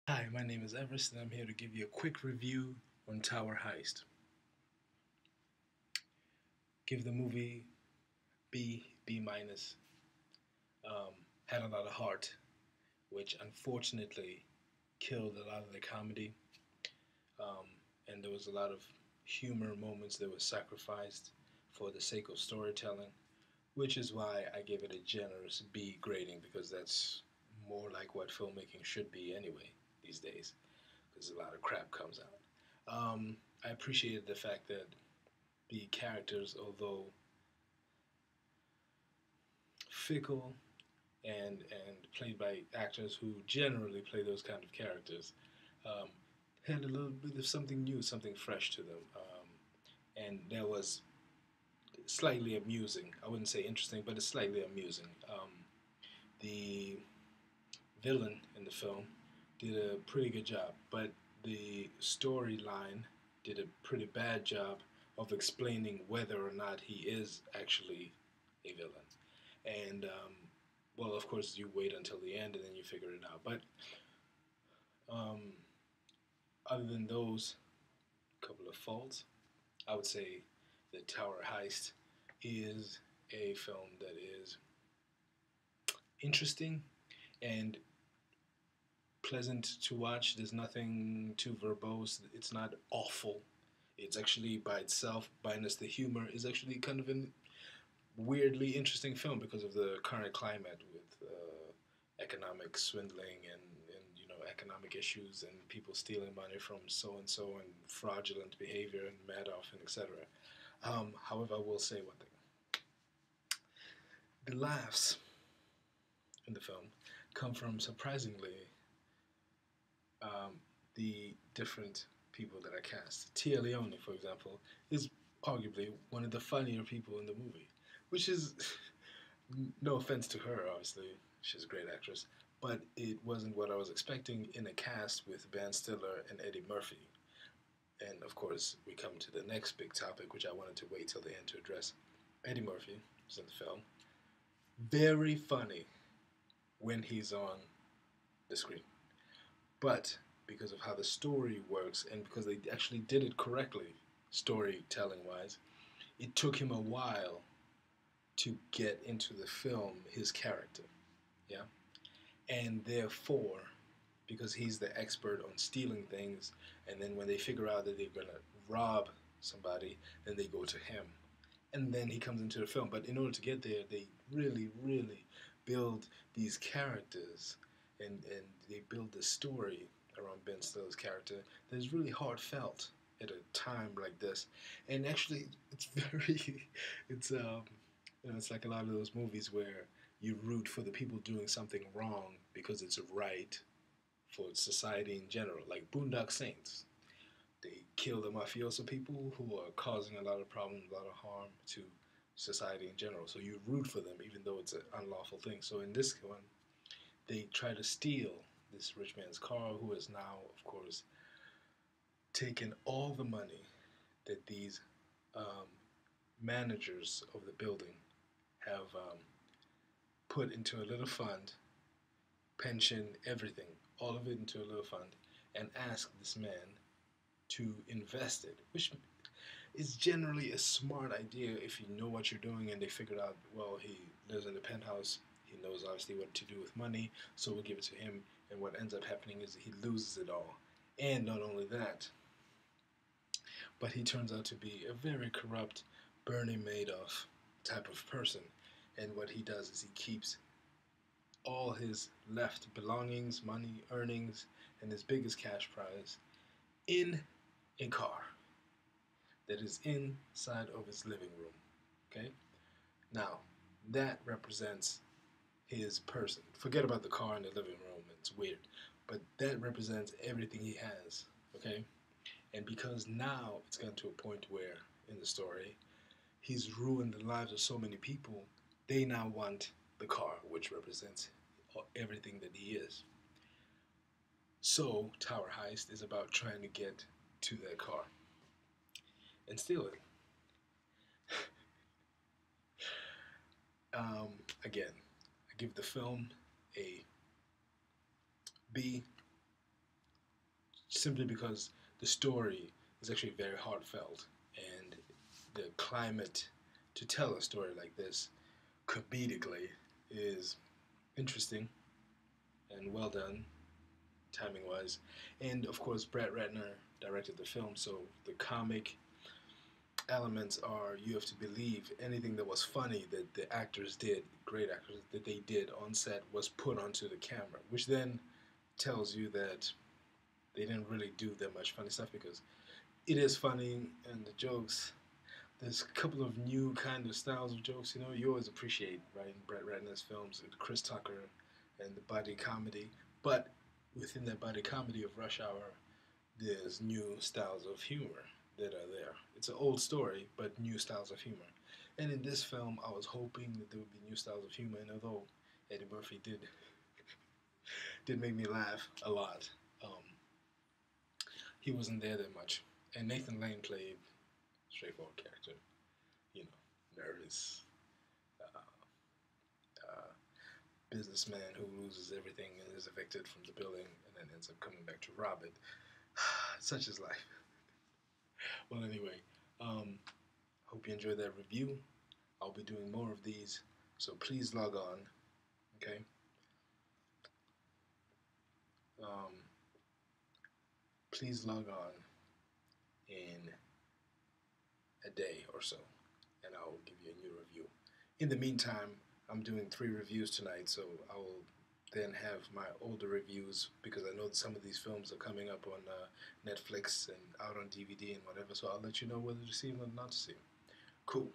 Hi, my name is Everest, and I'm here to give you a quick review on Tower Heist. Give the movie B minus. Had a lot of heart, which unfortunately killed a lot of the comedy, um, and there was a lot of humor moments that were sacrificed for the sake of storytelling, which is why I give it a generous B grading because that's more like what filmmaking should be anyway these days, because a lot of crap comes out. I appreciated the fact that the characters, although fickle and played by actors who generally play those kind of characters, um, had a little bit of something new, something fresh to them, and that was slightly amusing. I wouldn't say interesting, but it's slightly amusing. The villain in the film did a pretty good job, but the storyline did a pretty bad job of explaining whether or not he is actually a villain. And well, of course, you wait until the end and then you figure it out. But um, other than those couple of faults, I would say the Tower Heist is a film that is interesting and pleasant to watch. There's nothing too verbose. It's not awful. It's actually by itself, minus the humor, is actually kind of a weirdly interesting film because of the current climate with economic swindling and economic issues and people stealing money from so and so and fraudulent behavior and Madoff and etc. However, I will say one thing: the laughs in the film come from surprisingly the different people that are cast. Tia Leoni, for example, is arguably one of the funnier people in the movie, which is no offense to her, obviously, she's a great actress, but it wasn't what I was expecting in a cast with Ben Stiller and Eddie Murphy. And of course, we come to the next big topic, which I wanted to wait till the end to address. Eddie Murphy is in the film. Very funny when he's on the screen. But because of how the story works and because they actually did it correctly, storytelling wise, it took him a while to get into the film his character. Yeah. And therefore, because he's the expert on stealing things, and then when they figure out that they're gonna rob somebody, then they go to him, and then he comes into the film. But in order to get there, they really build these characters, and they build the story around Ben Stiller's character that is really heartfelt at a time like this. And actually, it's very, it's it's like a lot of those movies where you root for the people doing something wrong because it's right for society in general, like Boondock Saints. They kill the mafioso people who are causing a lot of problems, a lot of harm to society in general. So you root for them, even though it's an unlawful thing. So in this one, they try to steal this rich man's car, who has now, of course, taken all the money that these um, managers of the building have put into a little fund, pension, everything, all of it into a little fund, and ask this man to invest it, which is generally a smart idea if you know what you're doing and they figured out, well, he lives in the penthouse, he knows obviously what to do with money, so we'll give it to him. And what ends up happening is he loses it all. And not only that, but he turns out to be a very corrupt Bernie Madoff type of person. And what he does is he keeps all his left belongings, money, earnings, and his biggest cash prize in a car that is inside of his living room. Okay? Now, that represents his person. Forget about the car in the living room, it's weird. But that represents everything he has. Okay? And because now it's gotten to a point where, in the story, he's ruined the lives of so many people, they now want the car, which represents everything that he is. So, Tower Heist is about trying to get to that car and steal it. Um, Again, I give the film a B simply because the story is actually very heartfelt, and the climate to tell a story like this comedically is interesting and well done, timing wise. And of course, Brett Ratner directed the film, so the comic elements are, you have to believe anything that was funny that the actors did, great actors, that they did on set was put onto the camera, which then tells you that they didn't really do that much funny stuff, because it is funny and the jokes. There's a couple of new kind of styles of jokes, you always appreciate, right, in Brett Ratner's films, with Chris Tucker and the buddy comedy. But within that buddy comedy of Rush Hour, there's new styles of humor that are there. It's an old story, but new styles of humor. And in this film, I was hoping that there would be new styles of humor. And although Eddie Murphy did make me laugh a lot, he wasn't there that much. And Nathan Lane played a straightforward character, nervous, uh, uh, businessman who loses everything and is evicted from the building and then ends up coming back to rob it. Such is life. Well, anyway, hope you enjoyed that review. I'll be doing more of these, so please log on, okay? Um, please log on in a day or so, and I will give you a new review. In the meantime, I'm doing 3 reviews tonight, so I will then have my older reviews, because I know that some of these films are coming up on Netflix and out on DVD and whatever, so I'll let you know whether to see them or not to see them. Cool.